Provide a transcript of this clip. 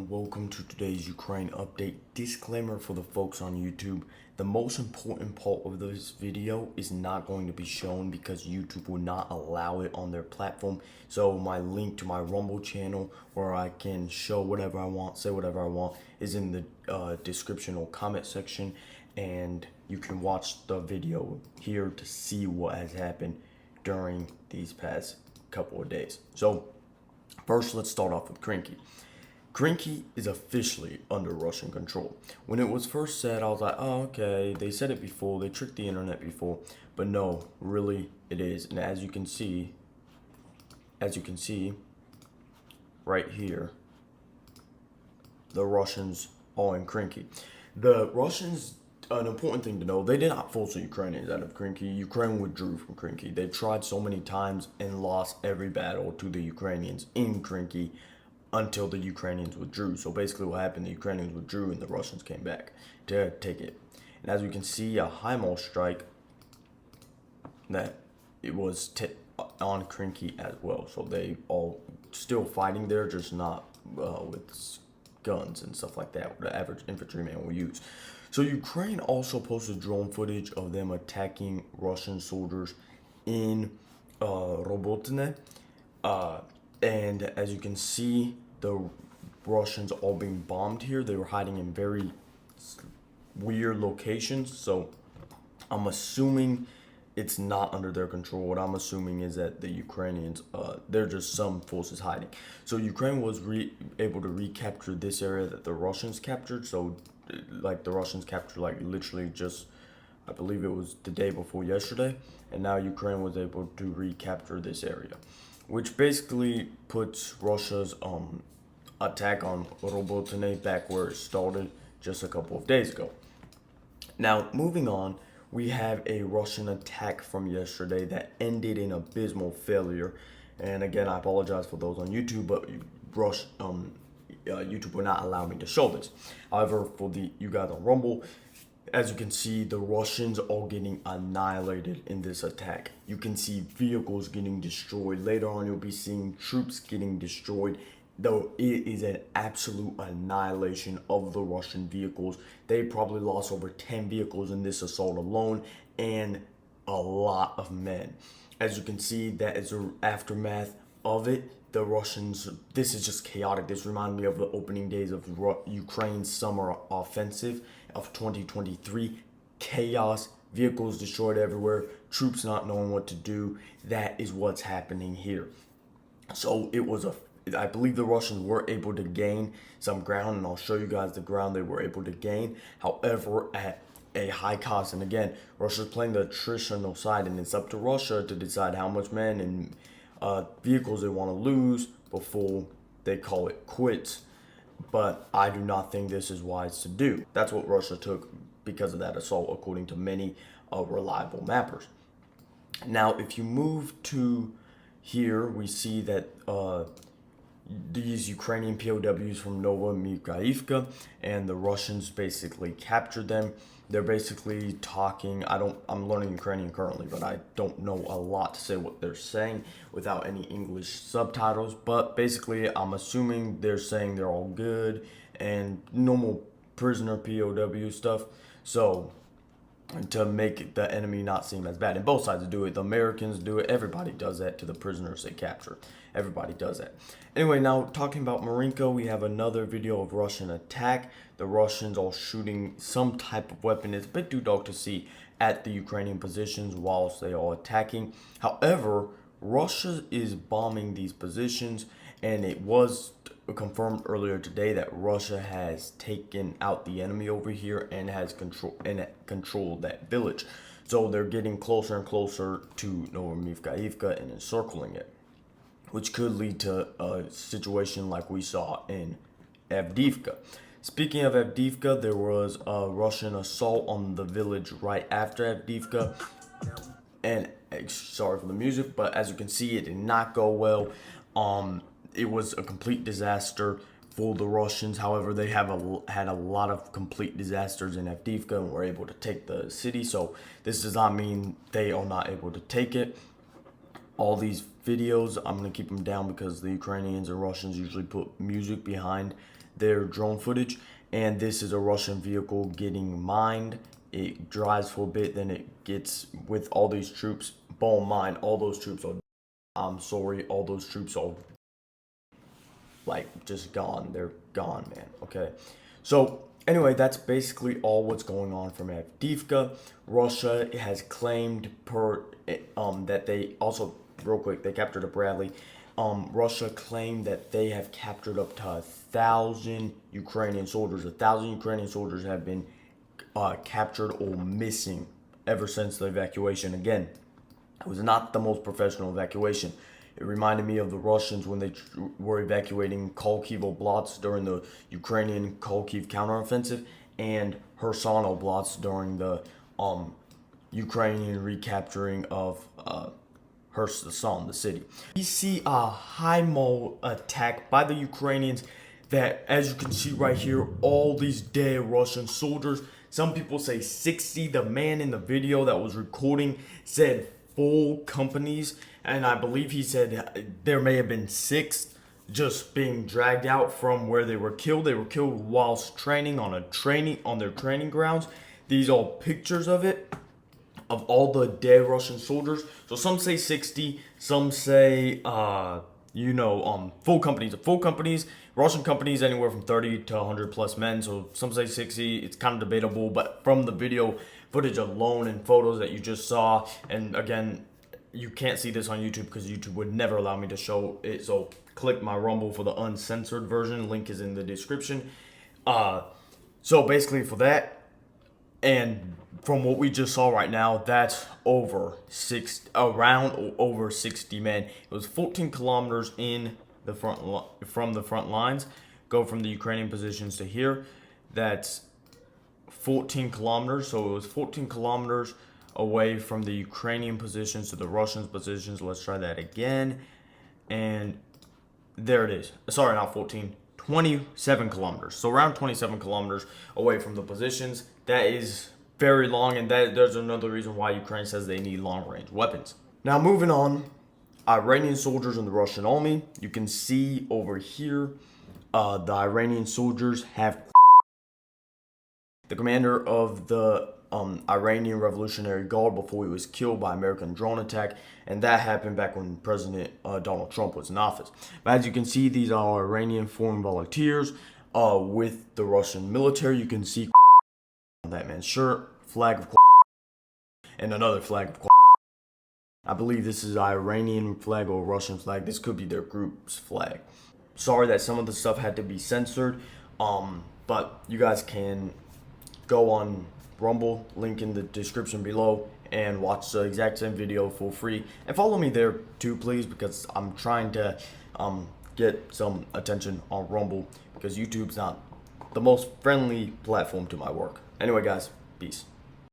and welcome to today's Ukraine update. Disclaimer for the folks on YouTube: the most important part of this video is not going to be shown because YouTube will not allow it on their platform. So my link to my Rumble channel where I can show whatever I want, say whatever I want, is in the description or comment section, and you can watch the video here to see what has happened during these past couple of days. So first, let's start off with Krinky. Krinky is officially under Russian control. When it was first said, I was like, oh, okay, they said it before, they tricked the internet before, but no, really it is. And as you can see right here, the Russians are in Krinky. The Russians, an important thing to know, they did not force the Ukrainians out of Krinky. Ukraine withdrew from Krinky. They tried so many times and lost every battle to the Ukrainians in Krinky until the Ukrainians withdrew. So basically what happened, the Ukrainians withdrew and the Russians came back to take it. And as we can see, a HIMARS strike that it was on Krinky as well. So they all still fighting there, just not with guns and stuff like that, what the average infantryman will use. So Ukraine also posted drone footage of them attacking Russian soldiers in Robotne. And as you can see, the Russians are being bombed here. They were hiding in very weird locations. So I'm assuming it's not under their control. What I'm assuming is that the Ukrainians, they're just some forces hiding. So Ukraine was able to recapture this area that the Russians captured. So like the Russians captured like literally just, I believe it was the day before yesterday. And now Ukraine was able to recapture this area, which basically puts Russia's attack on Robotne back where it started just a couple of days ago. Now, moving on, we have a Russian attack from yesterday that ended in abysmal failure. And again, I apologize for those on YouTube, but YouTube will not allow me to show this. However, for you guys on Rumble, as you can see, the Russians are getting annihilated in this attack. You can see vehicles getting destroyed. Later on, you'll be seeing troops getting destroyed. Though it is an absolute annihilation of the Russian vehicles. They probably lost over 10 vehicles in this assault alone and a lot of men. As you can see, that is the aftermath of it. The Russians, this is just chaotic. This reminds me of the opening days of Ukraine's summer offensive of 2023. Chaos, vehicles destroyed everywhere, troops not knowing what to do. That is what's happening here. So it was I believe the Russians were able to gain some ground, and I'll show you guys the ground they were able to gain. However, at a high cost. And again, Russia's playing the attritional side, and it's up to Russia to decide how much men and vehicles they want to lose before they call it quits. But I do not think this is wise to do. That's what Russia took because of that assault, according to many reliable mappers. Now, if you move to here, we see that these Ukrainian POWs from Novomykaivka, and the Russians basically captured them. They're basically talking, I'm learning Ukrainian currently, but I don't know a lot to say what they're saying without any English subtitles. But basically, I'm assuming they're saying they're all good and normal prisoner POW stuff. So, to make the enemy not seem as bad. And both sides do it. The Americans do it. Everybody does that to the prisoners they capture. Everybody does that. Anyway, now talking about Marinko, we have another video of Russian attack. The Russians are shooting some type of weapon. It's a bit too dark to see at the Ukrainian positions whilst they are attacking. However, Russia is bombing these positions, and it was confirmed earlier today that Russia has taken out the enemy over here and has controlled that village. So they're getting closer and closer to Novomykaivka and encircling it, which could lead to a situation like we saw in Avdiivka. Speaking of Avdiivka, there was a Russian assault on the village right after Avdiivka. And sorry for the music, but as you can see, it did not go well. It was a complete disaster for the Russians. However, they have had a lot of complete disasters in Avdiivka and were able to take the city. So this does not mean they are not able to take it. All these videos, I'm going to keep them down because the Ukrainians and Russians usually put music behind their drone footage, and this is a Russian vehicle getting mined. It drives for a bit, then it gets with all these troops. Boom, mine. All those troops are. I'm sorry, all those troops are like just gone. They're gone, man. Okay, so anyway, that's basically all what's going on from Avdiivka. Russia has claimed that they also, real quick, they captured a Bradley. Russia claimed that they have captured up to 1,000 Ukrainian soldiers. 1,000 Ukrainian soldiers have been captured or missing ever since the evacuation. Again, it was not the most professional evacuation. It reminded me of the Russians when they were evacuating Kharkiv Oblast during the Ukrainian Kharkiv counteroffensive, and Kherson Oblast during the Ukrainian recapturing of Kherson, the city. We see a high-mo attack by the Ukrainians that, as you can see right here, all these dead Russian soldiers. Some people say 60. The man in the video that was recording said full companies, and I believe he said there may have been 6 just being dragged out from where they were killed. They were killed whilst training on their training grounds. These are pictures of it, of all the dead Russian soldiers. So some say 60, some say full companies. Russian companies anywhere from 30 to 100 plus men. So some say 60. It's kind of debatable, but from the video footage alone and photos that you just saw, and again, you can't see this on YouTube because YouTube would never allow me to show it. So click my Rumble for the uncensored version. Link is in the description. So basically for that, and from what we just saw right now, that's around over 60 men. It was 14 kilometers in the from the front lines. Go from the Ukrainian positions to here. That's 14 kilometers. So it was 14 kilometers away from the Ukrainian positions to the Russian positions. Let's try that again. And there it is. Sorry, not 14. 27 kilometers. So around 27 kilometers away from the positions. That is very long, and there's another reason why Ukraine says they need long-range weapons. Now moving on, Iranian soldiers in the Russian army. You can see over here, the Iranian soldiers have the commander of the Iranian Revolutionary Guard before he was killed by American drone attack, and that happened back when President Donald Trump was in office. But as you can see, these are Iranian foreign volunteers with the Russian military. You can see on that man's shirt, flag of and another flag of I believe this is Iranian flag or Russian flag. This could be their group's flag. Sorry that some of the stuff had to be censored, but you guys can go on Rumble, link in the description below, and watch the exact same video for free. And follow me there too, please, because I'm trying to get some attention on Rumble, because YouTube's not the most friendly platform to my work. Anyway, guys, peace.